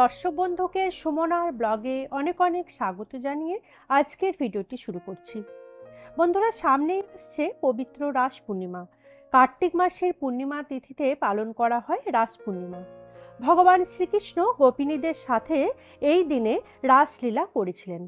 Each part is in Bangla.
দর্শক বন্ধুকে সুমনার ব্লগে অনেক অনেক স্বাগত জানিয়ে আজকের ভিডিওটি শুরু করছি। বন্ধুরা, সামনেই আসছে পবিত্র রাস পূর্ণিমা। কার্তিক মাসের পূর্ণিমা তিথিতে পালন করা হয় রাস পূর্ণিমা। ভগবান শ্রীকৃষ্ণ গোপিনীদের সাথে এই দিনে রাসলীলা করেছিলেন।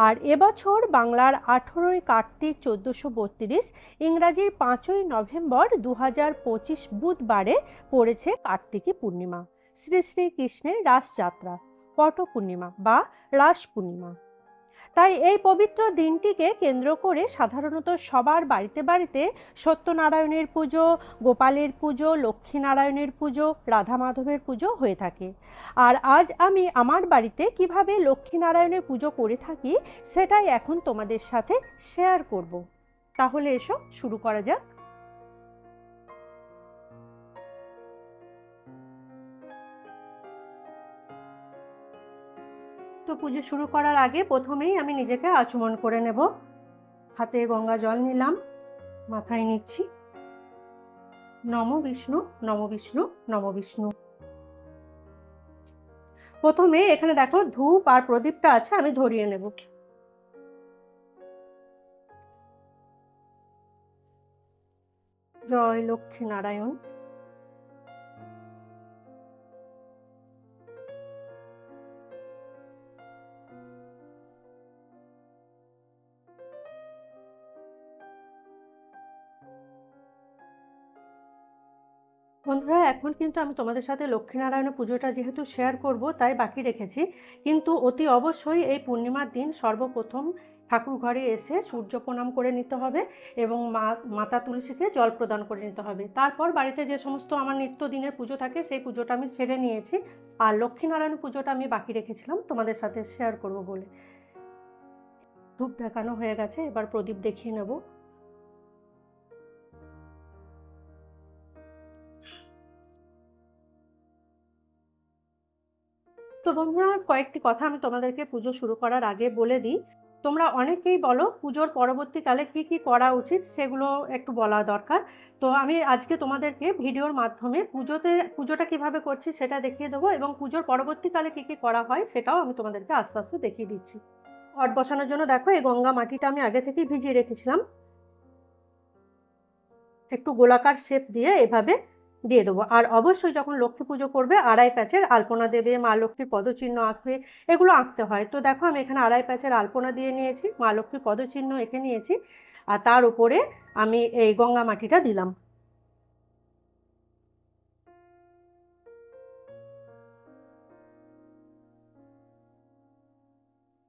আর এবছর বাংলার 18ই কার্তিক 1432, ইংরাজির 5ই নভেম্বর 2025 বুধবারে পড়েছে কার্তিকী পূর্ণিমা, শ্রী শ্রীকৃষ্ণের রাসযাত্রা, পট পূর্ণিমা বা রাস পূর্ণিমা। তাই এই পবিত্র দিনটিকে কেন্দ্র করে সাধারণত সবার বাড়িতে বাড়িতে সত্যনারায়ণের পুজো, গোপালের পুজো, লক্ষ্মীনারায়ণের পুজো, রাধা মাধবের পুজো হয়ে থাকে। আর আজ আমি আমার বাড়িতে কিভাবে লক্ষ্মীনারায়ণের পুজো করে থাকি সেটাই এখন তোমাদের সাথে শেয়ার করব। তাহলে এসো শুরু করা যাক। তো পুজো শুরু করার আগে প্রথমেই আমি নিজেকে আচমন করে নেব। হাতে গঙ্গা জল নিলাম, মাথায় নিচ্ছি নম বিষ্ণু নম বিষ্ণু নম বিষ্ণু। প্রথমে এখানে দেখো ধূপ আর প্রদীপটা আছে, আমি ধরিয়ে নেব। জয় লক্ষ্মী নারায়ণ। বন্ধুরা, এখন কিন্তু আমি তোমাদের সাথে লক্ষ্মীনারায়ণ পুজোটা যেহেতু শেয়ার করব তাই বাকি রেখেছি, কিন্তু অতি অবশ্যই এই পূর্ণিমার দিন সর্বপ্রথম ঠাকুর ঘরে এসে সূর্য প্রণাম করে নিতে হবে এবং মাতা তুলসীকে জল প্রদান করে নিতে হবে। তারপর বাড়িতে যে সমস্ত আমার নিত্য দিনের পুজো থাকে সেই পুজোটা আমি সেরে নিয়েছি, আর লক্ষ্মীনারায়ণ পুজোটা আমি বাকি রেখেছিলাম তোমাদের সাথে শেয়ার করব বলে। ধূপ দেখানো হয়ে গেছে, এবার প্রদীপ দেখিয়ে নেব। তো বন্ধুরা, কয়েকটি কথা আমি তোমাদেরকে পুজো শুরু করার আগে বলে দিই। তোমরা অনেকেই বলো পুজোর পরবর্তীকালে কি কি করা উচিত, সেগুলো একটু বলা দরকার। তো আমি আজকে তোমাদেরকে ভিডিওর মাধ্যমে পুজোটা কিভাবে করছি সেটা দেখিয়ে দেবো, এবং পুজোর পরবর্তীকালে কি কি করা হয় সেটাও আমি তোমাদেরকে আস্তে আস্তে দেখিয়ে দিচ্ছি। ঘট বসানোর জন্য দেখো এই গঙ্গা মাটিটা আমি আগে থেকেই ভিজিয়ে রেখেছিলাম। একটু গোলাকার শেপ দিয়ে এভাবে দিয়ে দেবো। আর অবশ্যই যখন লক্ষ্মী পুজো করবে 2.5 প্যাচের আলপনা দেবে, মা লক্ষ্মীর পদচিহ্ন আঁকবে, এগুলো আঁকতে হয়। তো দেখো আমি এখানে 2.5 প্যাচের আলপনা দিয়ে নিয়েছি, মা লক্ষ্মীর পদচিহ্ন এঁকে নিয়েছি, আর তার উপরে আমি এই গঙ্গা মাটিটা দিলাম।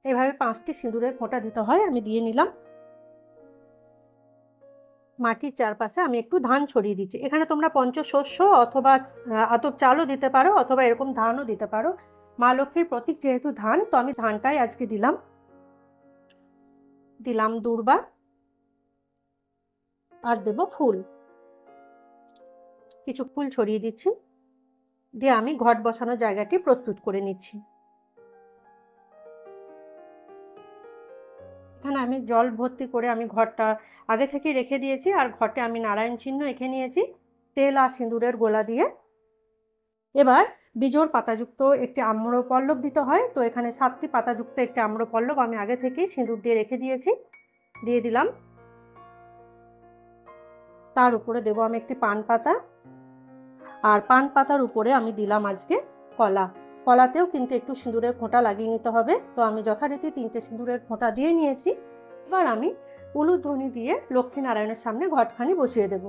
এভাবে 5টি সিঁদুরের ফোঁটা দিতে হয়, আমি দিয়ে নিলাম। মাটির চারপাশে আমি একটু ধান ছড়িয়ে দিচ্ছি। এখানে তোমরা পঞ্চশস্য অথবা আতপ চালও দিতে পারো, অথবা এরকম ধানও দিতে পারো। মা লক্ষ্মীর প্রতীক যেহেতু ধান, তো আমি ধানটাই আজকে দিলাম। দিলাম দূর্বা, আর দেব ফুল। কিছু ফুল ছড়িয়ে দিচ্ছি, দিয়ে আমি ঘট বসানোর জায়গাটি প্রস্তুত করে নিচ্ছি। এখানে আমি জল ভর্তি করে আমি ঘরটা আগে থেকে রেখে দিয়েছি, আর ঘটে আমি নারায়ণ চিহ্ন এঁকে নিয়েছি তেল আর সিঁদুরের গোলা দিয়ে। এবার বিজোড় পাতাযুক্ত একটি আম্রপল্লব দিতে হয়, তো এখানে 7টি পাতাযুক্ত একটি আম্রপল্লব আমি আগে থেকেই সিঁদুর দিয়ে রেখে দিয়েছি, দিয়ে দিলাম। তার উপরে দেবো আমি একটি পান পাতা, আর পান পাতার উপরে আমি দিলাম আজকে কলা। কলাতেও কিন্তু একটু সিঁদুরের ফোঁটা লাগিয়ে নিতে হবে। তো আমি যথারীতি 3টে সিঁদুরের ফোঁটা দিয়ে নিয়েছি। এবার আমি উলুধ্বনি দিয়ে লক্ষ্মীনারায়ণের সামনে ঘটখানি বসিয়ে দেব।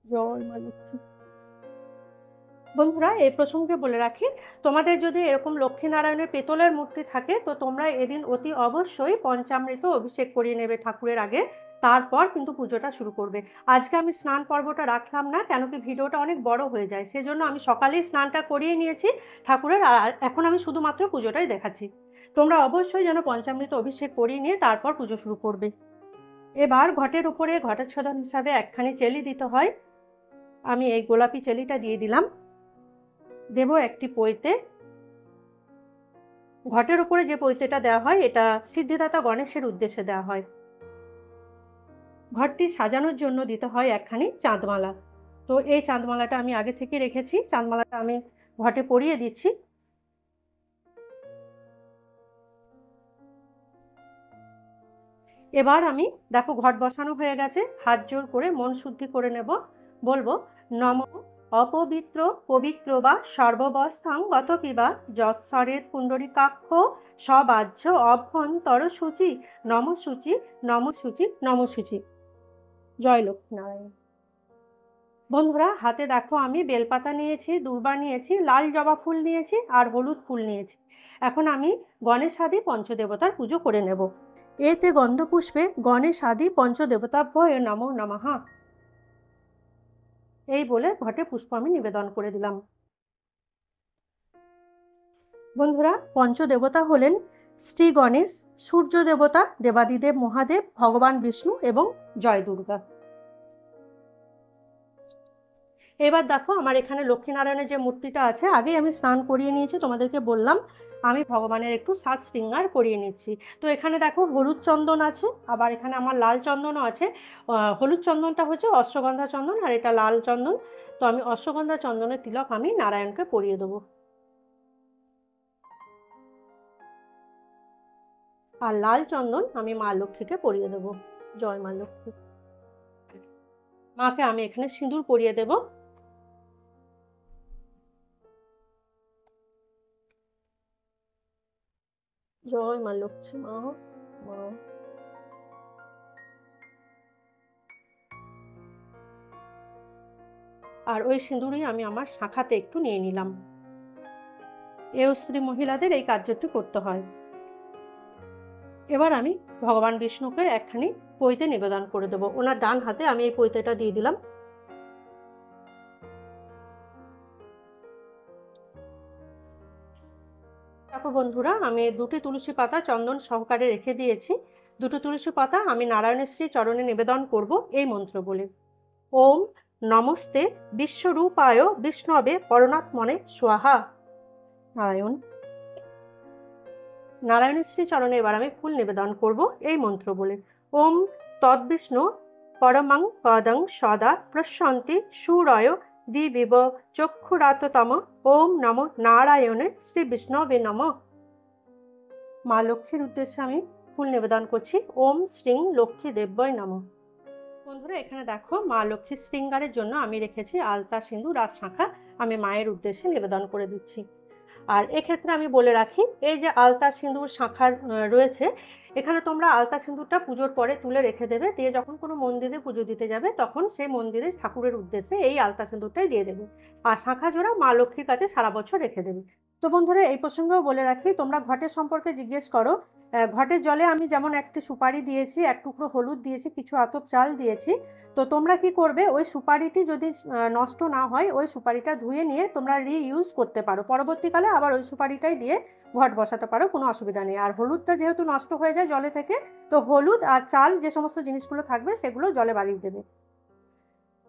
জয় মা লক্ষ্মী। বন্ধুরা, এই প্রসঙ্গে বলে রাখি, তোমাদের যদি এরকম লক্ষ্মীনারায়ণের পেতলের মূর্তি থাকে তো তোমরা এদিন অতি অবশ্যই পঞ্চামৃত অভিষেক করিয়ে নেবে ঠাকুরের আগে, তারপর কিন্তু পুজোটা শুরু করবে। আজকে আমি স্নান পর্বটা রাখলাম না, কেন কি ভিডিওটা অনেক বড় হয়ে যায়, সেজন্য আমি সকালেই স্নানটা করিয়ে নিয়েছি ঠাকুরের, আর এখন আমি শুধুমাত্র পুজোটাই দেখাচ্ছি। তোমরা অবশ্যই যেন পঞ্চামৃত অভিষেক করিয়ে নিয়ে তারপর পুজো শুরু করবে। এবার ঘটের উপরে ঘটোচ্ছাদন হিসাবে একখানি চেলি দিতে হয়, আমি এই গোলাপি চেলিটা দিয়ে দিলাম। দেব একটি পইতে ঘটের উপরে যে পৈতেটা দেওয়া হয় এটা সিদ্ধিদাতা গণেশের উদ্দেশ্যে দেওয়া হয়। ঘরটি সাজানোর জন্য দিতে হয় একখানি চাঁদমালা। তো এই চাঁদমালাটা আমি আগে থেকে রেখেছি, চাঁদমালাটা আমি ঘটে পরিয়ে দিচ্ছি। এবার আমি দেখো ঘট বসানো হয়ে গেছে, হাত জোর করে মন শুদ্ধি করে নেব, বলবো নম অপবিত্র পবিত্র বা সর্ববস্থাং গত পিবা যৎসরেত পুণ্ডরীকাক্ষ সবাহ্য অভ্যন্তর সূচি নম সূচি নম সূচি নম সূচি। জয় লক্ষ্মীনারায়ণ। বন্ধুরা হাতে দেখো আমি বেলপাতা নিয়েছি, দূর্বা নিয়েছি, লাল জবা ফুল নিয়েছি আর হলুদ ফুল নিয়েছি। এখন আমি গণেশ আদি পঞ্চদেবতার পুজো করে নেব। এতে গন্ধপুষ্পে গণেশ আদি পঞ্চদেবতাভ্যয় নমো নমঃ এই বলে ঘটে পুষ্প আমি নিবেদন করে দিলাম। বন্ধুরা পঞ্চদেবতা হলেন শ্রী গণেশ, সূর্য দেবতা, দেবাদিদেব মহাদেব, ভগবান বিষ্ণু এবং জয় দুর্গা। এবার দেখো আমার এখানে লক্ষ্মীনারায়ণের যে মূর্তিটা আছে, আগেই আমি স্নান করিয়ে নিয়েছি, তোমাদেরকে বললাম আমি ভগবানের একটু সাজ শৃঙ্গার করিয়ে নিচ্ছি। তো এখানে দেখো হলুদ চন্দন আছে, আবার এখানে আমার লাল চন্দনও আছে। হলুদ চন্দনটা হচ্ছে অশ্বগন্ধা চন্দন আর এটা লাল চন্দন। তো আমি অশ্বগন্ধা চন্দনের তিলক আমি নারায়ণকে পরিয়ে দেবো, আর লাল চন্দন আমি মা লক্ষ্মীকে পরিয়ে দেবো। জয় মা লক্ষ্মী। মাকে আমি এখানে সিঁদুর পরিয়ে দেবো। জয় মা লক্ষ্মী। মা মা আর ওই সিঁদুরই আমি আমার শাখাতে একটু নিয়ে নিলাম। এও স্ত্রী মহিলাদের এই কার্যটি করতে হয়। এবার আমি ভগবান বিষ্ণুকে একখানি পৈতে নিবেদন করে দেবো। ওনার ডান হাতে আমি এই পৈতেটা দিয়ে দিলাম। দেখো বন্ধুরা আমি দুটি তুলসী পাতা চন্দন সহকারে রেখে দিয়েছি। দুটো তুলসী পাতা আমি নারায়ণের শ্রী চরণে নিবেদন করব এই মন্ত্র বলে। ওম নমস্তে বিশ্বরূপায় বিষ্ণবে পরমাত্মনে স্বাহা। নারায়ণ। নারায়ণের শ্রী চরণে এবার আমি ফুল নিবেদন করব এই মন্ত্র বলে। ওম তদ্বিষ্ণু পরমং পদং সদা প্রশান্তি সুরয় দিবিব চক্ষুরাততম। ওম নমো নারায়ণে শ্রী বিষ্ণবে নমঃ। মা লক্ষ্মীর উদ্দেশ্যে আমি ফুল নিবেদন করছি। ওম শ্রীং লক্ষ্মী দেব্যই নমঃ। বন্ধুরা এখানে দেখো মা লক্ষ্মীর শৃঙ্গারের জন্য আমি রেখেছি আলতা সিঁদুর আর শাঁখা, আমি মায়ের উদ্দেশ্যে নিবেদন করে দিচ্ছি। আর এক্ষেত্রে আমি বলে রাখি এই যে আলতা সিঁদুর শাঁখার রয়েছে, এখানে তোমরা আলতা সিঁদুরটা পুজোর পরে তুলে রেখে দেবে, দিয়ে যখন কোনো মন্দিরে পুজো দিতে যাবে তখন সেই মন্দিরে ঠাকুরের উদ্দেশ্যে এই আলতা সিঁদুরটাই দিয়ে দেবে। আর শাঁখা জোড়া মা লক্ষ্মীর কাছে সারা বছর রেখে দেবে। তো বন্ধুরা এই প্রসঙ্গেও বলে রাখি, তোমরা ঘটের সম্পর্কে জিজ্ঞেস করো। ঘটের জলে আমি যেমন একটি সুপারি দিয়েছি, এক টুকরো হলুদ দিয়েছি, কিছু আতপ চাল দিয়েছি। তো তোমরা কি করবে, ওই সুপারিটি যদি নষ্ট না হয় ওই সুপারিটা ধুয়ে নিয়ে তোমরা রিইউজ করতে পারো, পরবর্তীকালে আবার ওই সুপারিটাই দিয়ে ঘট বসাতে পারো, কোনো অসুবিধা নেই। আর হলুদটা যেহেতু নষ্ট হয়ে যায় জলে থেকে, তো হলুদ আর চাল যে সমস্ত জিনিসগুলো থাকবে সেগুলো জলে বাড়িয়ে দেবে।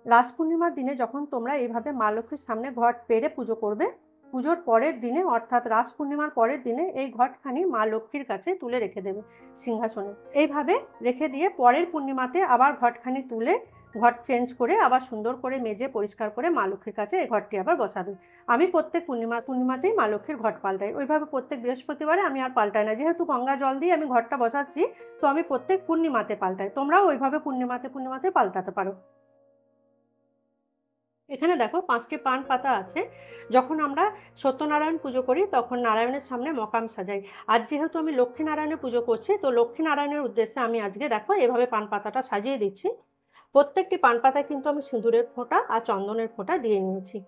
রাস পূর্ণিমার দিনে যখন তোমরা এইভাবে মা লক্ষ্মীর সামনে ঘট পেরে পুজো করবে, পুজোর পরের দিনে অর্থাৎ রাস পূর্ণিমার পরের দিনে এই ঘটখানি মা লক্ষ্মীর কাছে তুলে রেখে দেবে সিংহাসনে। এইভাবে রেখে দিয়ে পরের পূর্ণিমাতে আবার ঘটখানি তুলে ঘট চেঞ্জ করে আবার সুন্দর করে মেজে পরিষ্কার করে মা লক্ষ্মীর কাছে এই ঘরটি আবার বসাবে। আমি প্রত্যেক পূর্ণিমাতেই মা লক্ষ্মীর ঘট পাল্টাই, ওইভাবে প্রত্যেক বৃহস্পতিবারে আমি আর পাল্টাই না, যেহেতু গঙ্গা জল দিয়ে আমি ঘরটা বসাচ্ছি, তো আমি প্রত্যেক পূর্ণিমাতে পাল্টাই। তোমরাও ওইভাবে পূর্ণিমাতে পাল্টাতে পারো। এখানে দেখো 5টি পান পাতা আছে। যখন আমরা সত্যনারায়ণ পুজো করি তখন নারায়ণের সামনে মকাম সাজাই। আজ যেহেতু আমি লক্ষ্মীনারায়ণের পুজো করছি, তো লক্ষ্মীনারায়ণের উদ্দেশ্যে আমি আজকে দেখো এভাবে পান পাতাটা সাজিয়ে দিচ্ছি। প্রত্যেকটি পান পাতায় কিন্তু আমি সিঁদুরের ফোঁটা আর চন্দনের ফোঁটা দিয়ে নিয়েছি।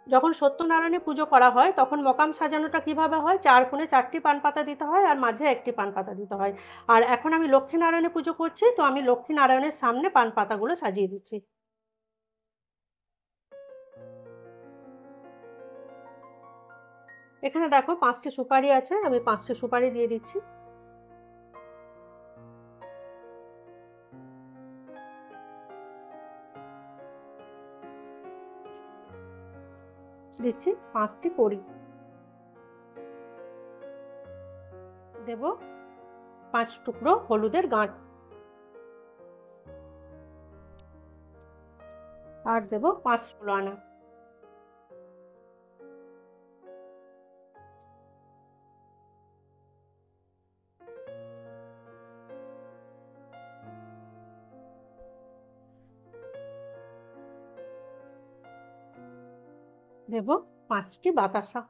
যখন সত্যনারায়ণের পুজো করা হয় তখন মকাম সাজানোটা কিভাবে হয়, 4 কোণে 4টি পান পাতা দিতে হয় আর মাঝে একটি পান পাতা দিতে হয়। আর এখন আমি লক্ষ্মীনারায়ণের পুজো করছি, তো আমি লক্ষ্মীনারায়ণের সামনে পান পাতাগুলো সাজিয়ে দিচ্ছি। এখানে দেখো 5টি সুপারি আছে, আমি 5টি সুপারি দিয়ে দিচ্ছি। দিচ্ছি 5টি কড়ি, দেব 5 টুকরো হলুদের গাঁট, আর দেব 5 ষোলো আনা। দেব 5টি বাতাসা,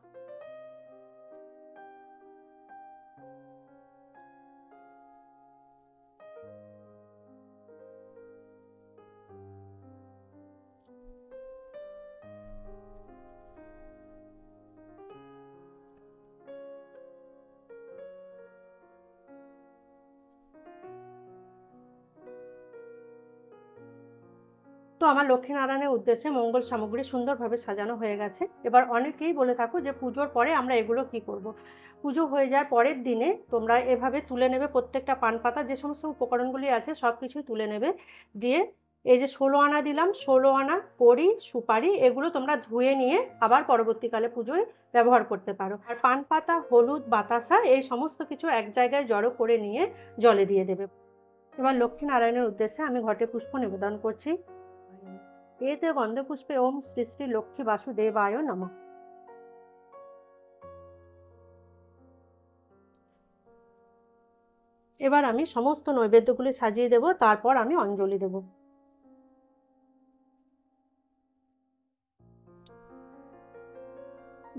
তো আমার লক্ষ্মীনারায়ণের উদ্দেশ্যে মঙ্গল সামগ্রী সুন্দরভাবে সাজানো হয়ে গেছে। এবার অনেকেই বলে থাকো যে পুজোর পরে আমরা এগুলো কি করব। পুজো হয়ে যাওয়ার পরের দিনে তোমরা এভাবে তুলে নেবে প্রত্যেকটা পান পাতা, যে সমস্ত উপকরণগুলি আছে সব কিছুই তুলে নেবে, দিয়ে এই যে 16 আনা দিলাম, 16 আনা কড়ি সুপারি এগুলো তোমরা ধুয়ে নিয়ে আবার পরবর্তীকালে পুজোয় ব্যবহার করতে পারো। আর পান পাতা, হলুদ, বাতাসা এই সমস্ত কিছু এক জায়গায় জড়ো করে নিয়ে জলে দিয়ে দেবে। এবার লক্ষ্মীনারায়ণের উদ্দেশ্যে আমি ঘটে পুষ্প নিবেদন করছি। এতে গন্ধে পুষ্পে ওম শ্রী শ্রী লক্ষ্মী বাসুদেবায় নমঃ। এবার আমি সমস্ত নৈবেদ্যগুলি সাজিয়ে দেব, তারপর আমি অঞ্জলি দেব।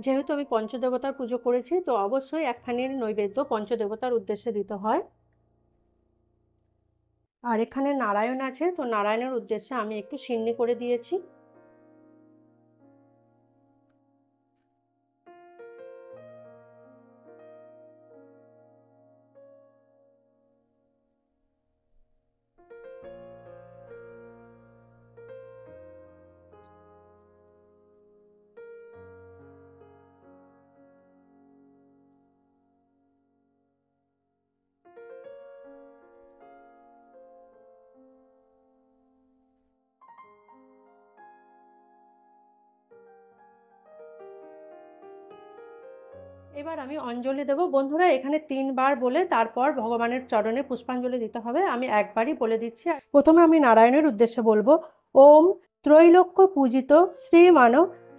যেহেতু আমি পঞ্চদেবতার পুজো করেছি, তো অবশ্যই একখানি নৈবেদ্য পঞ্চদেবতার উদ্দেশ্যে দিতে হয়। আর এখানে নারায়ণ আছে, তো নারায়ণের উদ্দেশ্যে আমি একটু সিন্নি করে দিয়েছি। এবার আমি অঞ্জলি দেব। বন্ধুরা এখানে 3 বার বলে তারপর ভগবানের চরণে পুষ্পাঞ্জলি দিতে হবে। আমি একবারই বলে দিচ্ছি। প্রথমে আমি নারায়ণের উদ্দেশ্যে বলবো, ওম ত্রৈলোক্য পূজিত শ্রীমান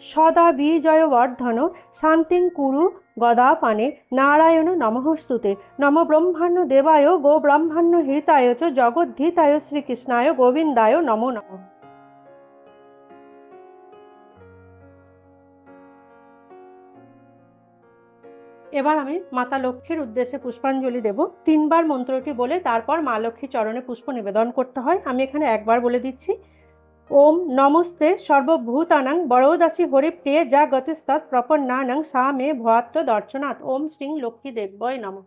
সদা বিজয়বর্ধন শান্তিং কুরু গদাপানে নারায়ণ নমঃস্তুতে নম ব্রহ্মাণ্য দেবায় গো ব্রহ্মাণ্য হিতায় চ জগদ্ধিতায় শ্রীকৃষ্ণায় গোবিন্দায় নমো নমঃ। এবার আমি মাতা লক্ষ্মীর উদ্দেশ্যে পুষ্পাঞ্জলি দেব। 3 বার মন্ত্রটি বলে তারপর মা লক্ষ্মী চরণে পুষ্প নিবেদন করতে হয়। আমি এখানে একবার বলে দিচ্ছি, ওম নমস্তে সর্বভূতানাং বরদাসী হরিপ্রিয়ে যা গতিস্তৎ প্রপন্নানাং সা মে ভয়াত্ম দর্শনাথ ওম শ্রী লক্ষ্মী দেব্যয় নমঃ।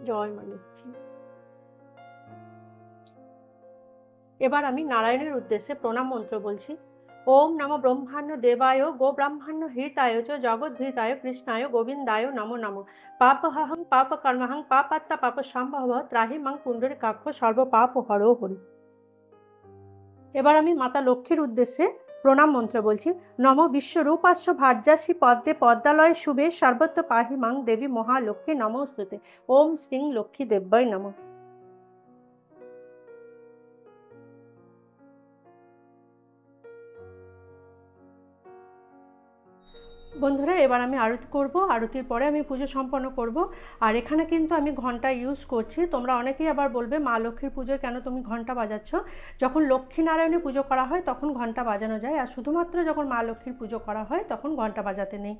জয় মা লক্ষ্মী। এবার আমি নারায়ণের উদ্দেশ্যে প্রণাম মন্ত্র বলছি। ওম নমো ব্রহ্মাণ্য দেবায় গো ব্রহ্মাণ্য হিতায় চ জগদ্ধিতায় কৃষ্ণায় গোবিন্দায় নমো নমঃ। পাপহং পাপ কর্মহং পাপাত্তা পাপ সম্ভব ত্রাহি মাং পুণ্ডরীকাক্ষ সর্ব পাপ হরো হরি। এবার আমি মাতা লক্ষ্মীর উদ্দেশ্যে প্রণাম মন্ত্র বলছি। নম বিশ্বরূপাস্য ভার্যাসী পদ্মে পদ্মালয় শুভে সর্বত্র পাহি মাং দেবী মহালক্ষ্মী নমস্তুতে ওম শ্রী লক্ষ্মী দেব্যয় নমঃ। বন্ধুরা এবার আমি আরতি করব। আরতির পরে আমি পুজো সম্পন্ন করব। আর এখানে কিন্তু আমি ঘন্টা ইউজ করছি। তোমরা অনেকেই আবার বলবে মা লক্ষ্মীর পুজোয় কেন তুমি ঘন্টা বাজাচ্ছ। যখন লক্ষ্মীনারায়ণের পুজো করা হয় তখন ঘন্টা বাজানো যায়, আর শুধুমাত্র যখন মা লক্ষ্মীর পুজো করা হয় তখন ঘন্টা বাজাতে নেই।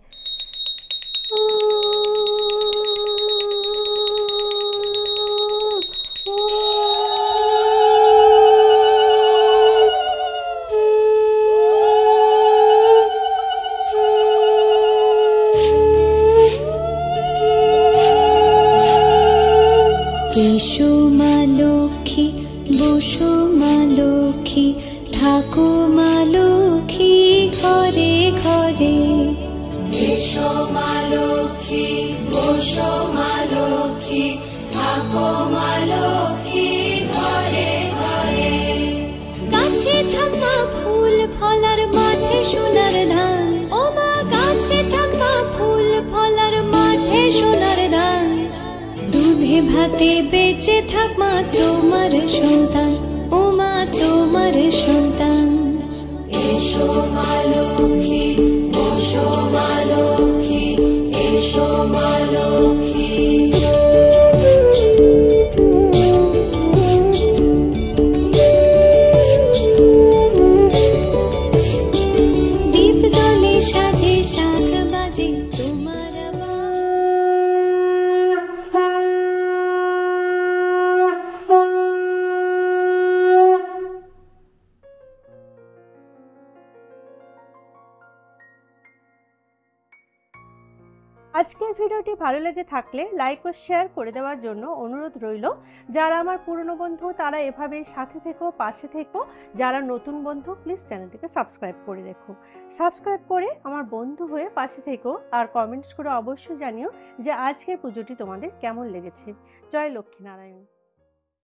এসো মা লক্ষ্মী, বসো মা লক্ষ্মী, থাকো মা লক্ষ্মী ঘরে ঘরে। এসো মা লক্ষ্মী, বসো মা লক্ষ্মী, থাকো মা লক্ষ্মী ঘরে ঘরে। গাছে থাকা ফুল ফলার মাঠে সোনার ধান, ও ফলার মাঠে সোনার ধান, দুধে ভাতে বেঁচে থাক মা তোমার সন্তান, ও মা তোমার সন্তান। এসো মা লক্ষ্মী, বসো মা লক্ষ্মী, এসো মা লক্ষ্মী। দীপ জ্বলে সাজে শাখ বাজে তোমার আজকের ভিডিওটি ভালো লেগে থাকলে লাইক ও শেয়ার করে দেওয়ার জন্য অনুরোধ রইল। যারা আমার পুরনো বন্ধু তারা এভাবে সাথে থেকো, পাশে থেকো। যারা নতুন বন্ধু প্লিজ চ্যানেলটিকে সাবস্ক্রাইব করে রেখো। সাবস্ক্রাইব করে আমার বন্ধু হয়ে পাশে থেকো আর কমেন্টস করে অবশ্যই জানিও যে আজকের পুজোটি তোমাদের কেমন লেগেছে। জয় লক্ষ্মীনারায়ণ।